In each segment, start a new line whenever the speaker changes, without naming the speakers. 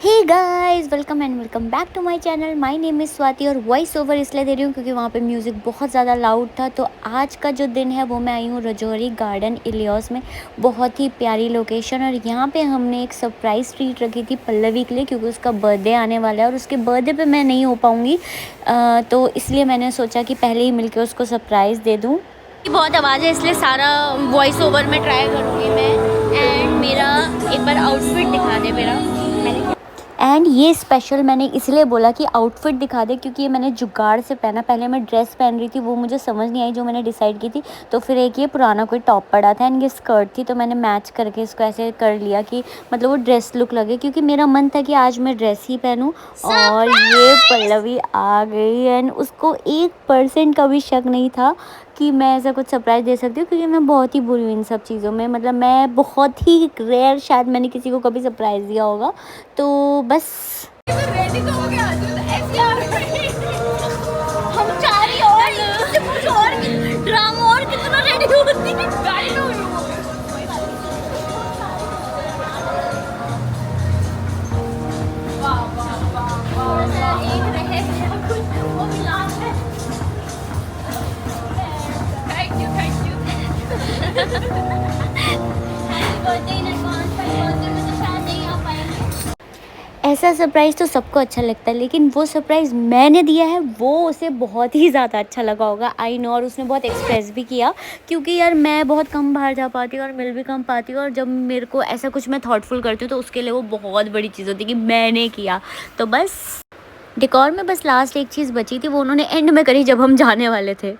Hey guys, welcome and welcome back to my channel. My name is Swati और voice over इसलिए दे रही हूँ क्योंकि वहाँ पे म्यूज़िक बहुत ज़्यादा लाउड था। तो आज का जो दिन है वो मैं आई हूँ रजौरी गार्डन इलियॉस में। बहुत ही प्यारी लोकेशन और यहाँ पे हमने एक सरप्राइज़ ट्रीट रखी थी पल्लवी के लिए क्योंकि उसका बर्थडे आने वाला है और उसके बर्थडे पे मैं नहीं हो पाऊँगी। तो इसलिए मैंने सोचा कि पहले ही मिल उसको सरप्राइज़ दे दूँ। बहुत आवाज़ है इसलिए सारा वॉइस ओवर में ट्राई करूँगी मैं। एंड मेरा एक बार आउटफिट दिखा दे मेरा। एंड ये स्पेशल मैंने इसलिए बोला कि आउटफिट दिखा दे क्योंकि ये मैंने जुगाड़ से पहना। पहले मैं ड्रेस पहन रही थी, वो मुझे समझ नहीं आई जो मैंने डिसाइड की थी। तो फिर एक ये पुराना कोई टॉप पड़ा था एंड ये स्कर्ट थी, तो मैंने मैच करके इसको ऐसे कर लिया कि मतलब वो ड्रेस लुक लगे क्योंकि मेरा मन था कि आज मैं ड्रेस ही पहनूं। और ये पल्लवी आ गई एंड उसको 1% का भी शक नहीं था कि मैं ऐसा कुछ सरप्राइज़ दे सकती हूँ क्योंकि मैं बहुत ही बुरी हूँ इन सब चीज़ों में। मतलब मैं बहुत ही रेयर शायद मैंने किसी को कभी सरप्राइज़ दिया होगा। तो बस रेडी तो हो गया ऐसे हम चाह रही और कुछ और ड्रामा और कितना रेडी होती है गाड़ी में हुई हूँ। वाह वाह वाह वाह एक रहे कुछ वो भी लास्ट है। थैंक यू ऐसा सरप्राइज़ तो सबको अच्छा लगता है लेकिन वो सरप्राइज़ मैंने दिया है वो उसे बहुत ही ज़्यादा अच्छा लगा होगा, आई नो। और उसने बहुत एक्सप्रेस भी किया क्योंकि यार मैं बहुत कम बाहर जा पाती हूँ और मिल भी कम पाती हूँ। और जब मेरे को ऐसा कुछ मैं थॉटफुल करती हूँ तो उसके लिए वो बहुत बड़ी चीज़ होती है कि मैंने किया। तो बस डेकोर में बस लास्ट एक चीज़ बची थी, वो उन्होंने एंड में करी जब हम जाने वाले थे।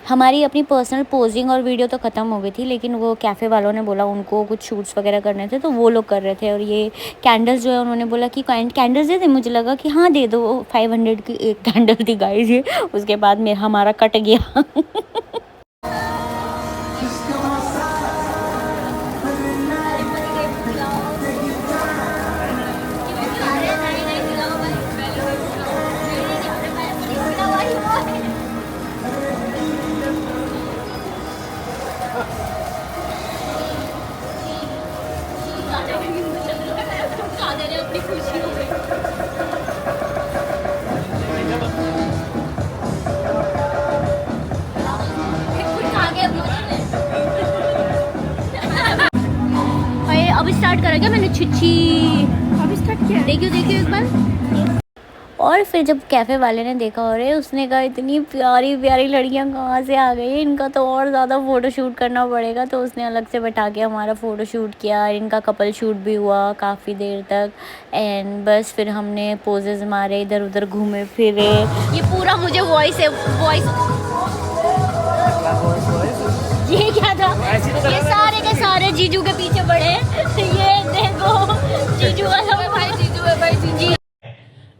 हमारी अपनी पर्सनल पोजिंग और वीडियो तो ख़त्म हो गई थी लेकिन वो कैफ़े वालों ने बोला उनको कुछ शूट्स वगैरह करने थे तो वो लोग कर रहे थे। और ये कैंडल्स जो है उन्होंने बोला कि कैंडल्स दे दे। मुझे लगा कि हाँ दे दो। 500 की एक कैंडल थी गाइस ये। उसके बाद में हमारा कट गया। अब स्टार्ट करा क्या मैंने छिछी अब स्टार्ट किया। देखियो देखियो एक बार। और फिर जब कैफ़े वाले ने देखा और उसने कहा इतनी प्यारी प्यारी लड़कियां कहाँ से आ गई, इनका तो और ज़्यादा फ़ोटो शूट करना पड़ेगा। तो उसने अलग से बैठा के हमारा फ़ोटो शूट किया। इनका कपल शूट भी हुआ काफ़ी देर तक। एंड बस फिर हमने पोजेज़ मारे, इधर उधर घूमे फिरे। ये पूरा मुझे वॉइस ये क्या था, ये सारे के सारे जीजू के पीछे पड़े। ये देखो जीजू वाला भाई, जीजू है भाई, जीजू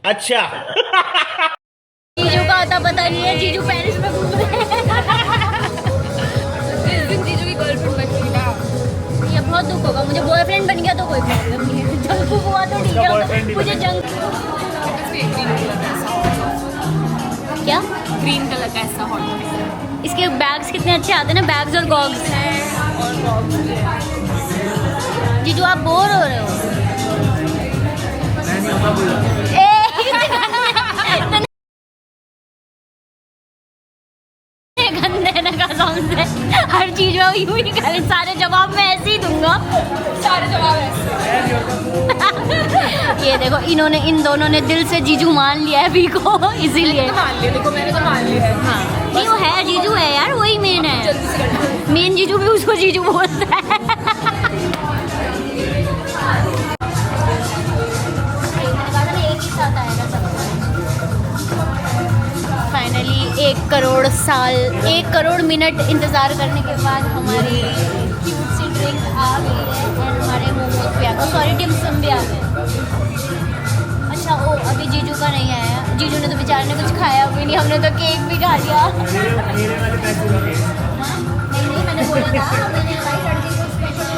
अच्छा।
जीजू का आता पता नहीं है, जीजू पेरिस में घूम रहे हैं। जीजू की गर्लफ्रेंड बन गई ना, ये बहुत दुख होगा। मुझे बॉयफ्रेंड बन गया तो कोई प्रॉब्लम नहीं है, जंग हुआ तो ठीक है। मुझे जंग क्या
ग्रीन कलर का ऐसा हॉट।
इसके बैग्स कितने अच्छे आते हैं ना, बैग्स और गॉग्स
है और बॉक्स भी है।
जीजू आप बोर हो रहे हो। हर चीज में यूं ही करें, सारे जवाब मैं ऐसे ही दूंगा।
सारे जवाब ऐसे।
ये देखो इन्होंने, इन दोनों ने दिल से जीजू मान लिया है अभी को, इसीलिए
मान लिया। देखो मैंने तो मान लिया है।
हाँ नहीं, वो है जीजू है यार, वही मेन है।
जल्दी से करना।
मेन जीजू भी उसको जीजू बोलता है। फाइनली 1 करोड़ साल 1 करोड़ मिनट इंतज़ार करने के बाद हमारी क्यूट सी ड्रिंक आ गई है एंड हमारे मोमोज भी आ गए। सॉरी डिम सम भी आ गए। अच्छा ओ अभी जीजू का नहीं आया। जीजू ने तो बेचारे ने कुछ खाया भी नहीं, हमने तो केक भी खा लिया। नहीं मैंने बोला था, मैंने भाई लड़की को स्पेशल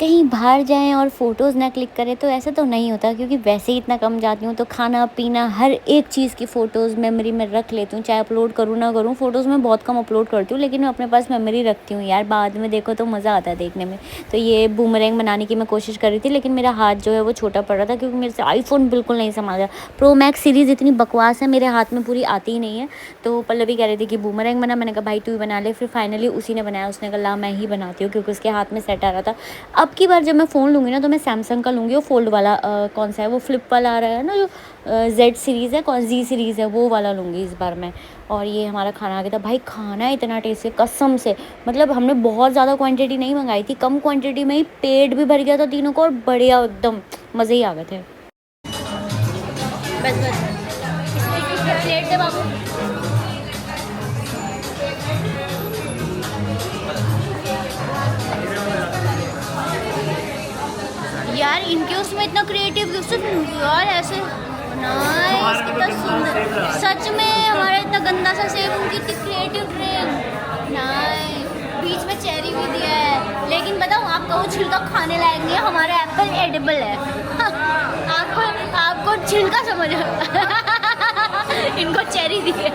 कहीं बाहर जाएँ और फ़ोटोज़ ना क्लिक करें तो ऐसा तो नहीं होता, क्योंकि वैसे ही इतना कम जाती हूँ, तो खाना-पीना हर एक चीज़ की फ़ोटोज़ मेमोरी में रख लेती हूँ, चाहे अपलोड करूँ ना करूँ। फ़ोटोज़ मैं बहुत कम अपलोड करती हूँ, लेकिन मैं अपने पास मेमोरी रखती हूँ यार, बाद में देखो तो मज़ा आता है देखने में। तो ये बूमरैंग बनाने की मैं कोशिश कर रही थी, लेकिन मेरा हाथ जो है वो छोटा पड़ रहा था, क्योंकि मेरे से आईफ़ोन बिल्कुल नहीं संभाल रहा। प्रो मैक्स सीरीज़ इतनी बकवास है, मेरे हाथ में पूरी आती ही नहीं है। तो पल्लवी कह रही थी कि बूमरैंग बना, मैंने कहा भाई तू ही बना ले। फिर फाइनली उसी ने बनाया, उसने कहा ला मैं ही बनाती हूँ, क्योंकि उसके हाथ में सेट आ रहा था। अब की बार जब मैं फ़ोन लूँगी ना, तो मैं सैमसंग का लूँगी, वो फ़ोल्ड वाला, कौन सा है वो फ्लिप वाला आ रहा है ना, जो ज़ेड सीरीज़ है, कौन ज़ी सीरीज़ है, वो वाला लूँगी इस बार मैं। और ये हमारा खाना आ गया था भाई, खाना इतना टेस्टी कसम से, मतलब हमने बहुत ज़्यादा क्वांटिटी नहीं मंगाई थी, कम क्वांटिटी में ही पेट भी भर गया था तीनों को, और बढ़िया एकदम मज़े ही आ गए थे। बस बस इसमें प्लेट दे बाबू। यार इनके उसमें इतना क्रिएटिव सिर्फ यार ऐसे नाइस, कितना सुंदर सच में। हमारा इतना गंदा सा सेब, उनकी इतनी क्रिएटिव ड्रिंक नाइस। बीच में चेरी भी दिया है, लेकिन बताओ आपका वो छिलका खाने लायक नहीं है, हमारा एप्पल एडिबल है। आपको आपको छिलका समझ इनको चेरी दी है।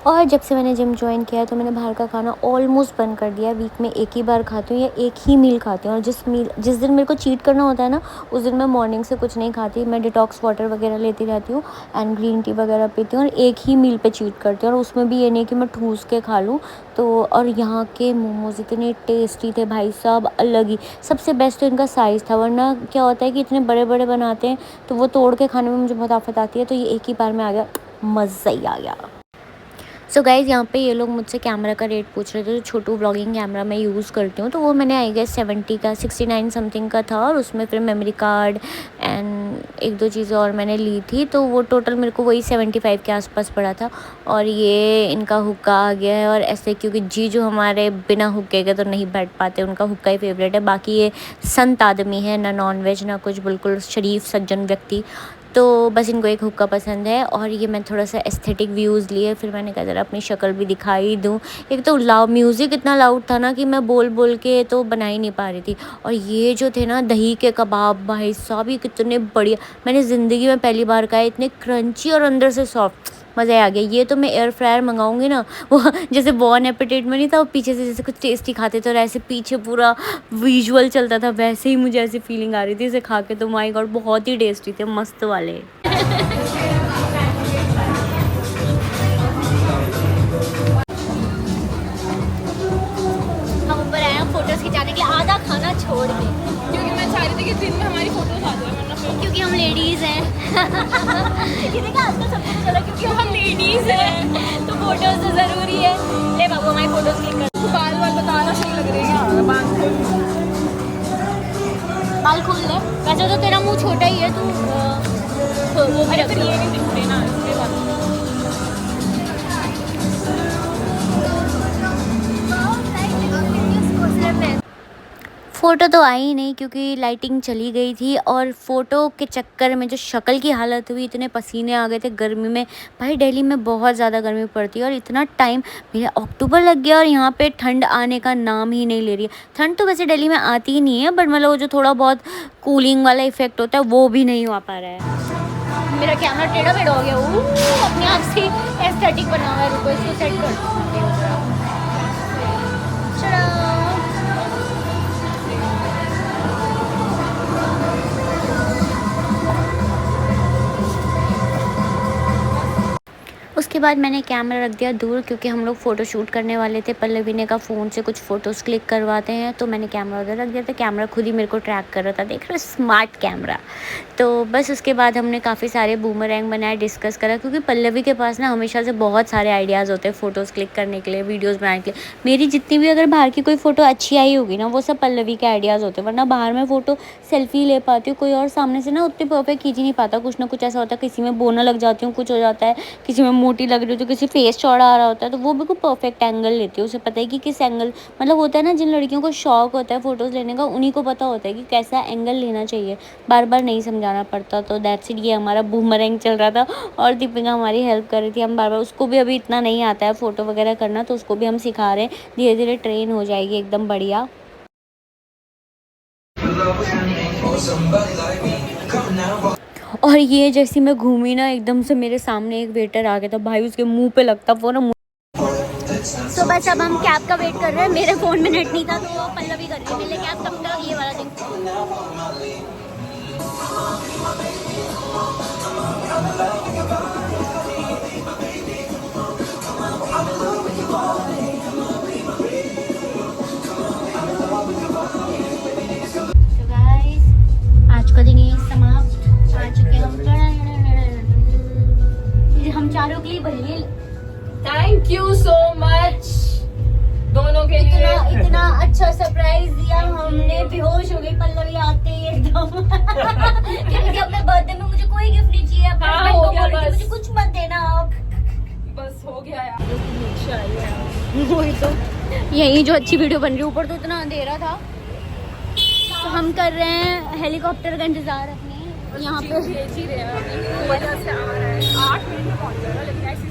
और जब से मैंने जिम जॉइन किया है, तो मैंने बाहर का खाना ऑलमोस्ट बंद कर दिया है। वीक में एक ही बार खाती हूँ या एक ही मील खाती हूँ, और जिस दिन मेरे को चीट करना होता है ना, उस दिन मैं मॉर्निंग से कुछ नहीं खाती। मैं डिटॉक्स वाटर वगैरह लेती रहती हूँ एंड ग्रीन टी वगैरह पीती हूँ, और एक ही मील पे चीट करती हूँ। और उसमें भी ये नहीं कि मैं ठूस के खा लूँ। तो और यहाँ के मोमोज़ इतने टेस्टी थे भाई साहब, अलग ही। सबसे बेस्ट तो इनका साइज़ था, वरना क्या होता है कि इतने बड़े बड़े बनाते हैं, तो वो तोड़ के खाने में मुझे बहुत आफत आती है। तो ये एक ही बार में आ गया, मज़ा ही आ गया। सो गाइज़, यहाँ पे ये लोग मुझसे कैमरा का रेट पूछ रहे थे। जो छोटू ब्लॉगिंग कैमरा मैं यूज़ करती हूँ, तो वो मैंने आई गेस 70 का 69 समथिंग का था, और उसमें फिर मेमोरी कार्ड एंड एक दो चीज़ें और मैंने ली थी, तो वो टोटल मेरे को वही 75 के आसपास पड़ा था। और ये इनका हुक्का आ गया है, और ऐसे क्योंकि जी जो हमारे बिना हुक्के के तो नहीं बैठ पाते, उनका हुक्का ही फेवरेट है। बाकी ये संत आदमी है, ना नॉन वेज ना कुछ, बिल्कुल शरीफ सज्जन व्यक्ति। तो बस इनको एक हुक्का पसंद है। और ये मैं थोड़ा सा एस्थेटिक व्यूज़ लिए, फिर मैंने कहा ज़रा अपनी शक्ल भी दिखाई दूँ। एक तो म्यूज़िक इतना लाउड था ना कि मैं बोल बोल के तो बना ही नहीं पा रही थी। और ये जो थे ना दही के कबाब, भाई साहब ये कितने बढ़िया, मैंने ज़िंदगी में पहली बार खाए, इतने क्रंची और अंदर से सॉफ्ट, मज़ा आ गया। ये तो मैं एयर फ्रायर मंगाऊंगी ना, वो जैसे बॉर्न एपेटाइट में नहीं था, वो पीछे से जैसे कुछ टेस्टी खाते थे और ऐसे पीछे पूरा विजुअल चलता था, वैसे ही मुझे ऐसी फीलिंग आ रही थी इसे खा के। तो माय गॉड, बहुत ही टेस्टी थे, मस्त वाले। हम ऊपर आए हैं फोटोज़ खिंचाने के लिए, आधा खाना छोड़ के,
क्योंकि मैं चाह रही थी कि दिन में हमारी फोटोज आ जाए, वरना फिर
क्योंकि हम लेडीज़ हैं। ये देखा आजकल सबको पता चला, क्योंकि हम लेडीज़ हैं तो फोटोज़ तो ज़रूरी है। ले बाबू हमारी फ़ोटोज़ क्लिक कर।
बाल वाल बताना सही लग रही है, बाल
बाल खोल ले, वैसे तो तेरा मुंह छोटा ही है, तू वो भी रख
फिर
ले।
ये नहीं दिखते ना, इसके बाद
फ़ोटो तो आई ही नहीं, क्योंकि लाइटिंग चली गई थी, और फ़ोटो के चक्कर में जो शक्ल की हालत हुई, इतने पसीने आ गए थे गर्मी में। भाई दिल्ली में बहुत ज़्यादा गर्मी पड़ती है, और इतना टाइम मेरा अक्टूबर लग गया, और यहाँ पे ठंड आने का नाम ही नहीं ले रही है। ठंड तो वैसे दिल्ली में आती ही नहीं है, बट मतलब वो जो थोड़ा बहुत कूलिंग वाला इफेक्ट होता है वो भी नहीं हो पा रहा है। मेरा कैमरा टेढ़ा मेढ़ा हो गया, अपने आप से एस्थेटिक बना हुआ है। रुको इसको सेट कर। उसके बाद मैंने कैमरा रख दिया दूर, क्योंकि हम लोग फ़ोटो शूट करने वाले थे। पल्लवी ने कहा फ़ोन से कुछ फ़ोटोज़ क्लिक करवाते हैं, तो मैंने कैमरा उधर रख दिया था। कैमरा खुद ही मेरे को ट्रैक कर रहा था, देख रहे हो, स्मार्ट कैमरा। तो बस उसके बाद हमने काफ़ी सारे बूमरैंग बनाए, डिस्कस करा, क्योंकि पल्लवी के पास ना हमेशा से बहुत सारे आइडियाज़ होते हैं फ़ोटोज़ क्लिक करने के लिए, वीडियोज़ बनाने के लिए। मेरी जितनी भी अगर बाहर की कोई फ़ोटो अच्छी आई होगी ना, वो सब पल्लवी के आइडियाज़ होते हैं। वरना बाहर में फ़ोटो सेल्फ़ी ले पाती हूँ, कोई और सामने से ना उतनी परफेक्ट खींच ही नहीं पाता। कुछ ना कुछ ऐसा होता है, किसी में बोलने लग जाती हूँ, कुछ हो जाता है, किसी में मोटी लग रही हो, तो किसी फेस चौड़ा आ रहा होता है तो वो बिल्कुल परफेक्ट एंगल लेती है। उसे पता है कि किस एंगल, मतलब होता है ना जिन लड़कियों को शौक होता है फ़ोटोज़ लेने का, उन्हीं को पता होता है कि कैसा एंगल लेना चाहिए, बार बार नहीं समझाना पड़ता। तो दैट्स इट, ये हमारा बूमरैंग चल रहा था और दीपिका हमारी हेल्प कर रही थी। हम बार बार, उसको भी अभी इतना नहीं आता है फ़ोटो वगैरह करना, तो उसको भी हम सिखा रहे हैं, धीरे धीरे ट्रेन हो जाएगी एकदम बढ़िया। और ये जैसी मैं घूमी ना, एकदम से मेरे सामने एक वेटर आ गया था भाई, उसके मुंह पे लगता फ़ोन। तो बस अब हम कैब का वेट कर रहे हैं। मेरे फ़ोन में नेट नहीं था तो पल्लवी कर रही है मेरे लिए कैब, तब तक ये वाला दिन। तो गाइस, आज का दिन ये समाप्त। आ चुके हम चारों के लिए बल्ले।
थैंक यू सो मच दोनों के लिए।
इतना अच्छा सरप्राइज दिया हमने, बेहोश हो गई पल्लवी आते ही एकदम। क्योंकि अपने बर्थडे में मुझे कोई गिफ्ट नहीं चाहिए, अपने
हाँ,
husband
हो
को
गया
बोल रही थी,
बस।
मुझे कुछ मत देना आप।
बस हो गया यार।
वही तो, यही जो अच्छी वीडियो बन रही है। ऊपर तो इतना अंधेरा था, तो हम कर रहे हैं हेलीकॉप्टर का इंतजार अपने यहाँ पे।
भेज ही रहे हैं, वजह से आ रहा है 8 मिनट में पहुंच जाएगा, लेकिन ऐसे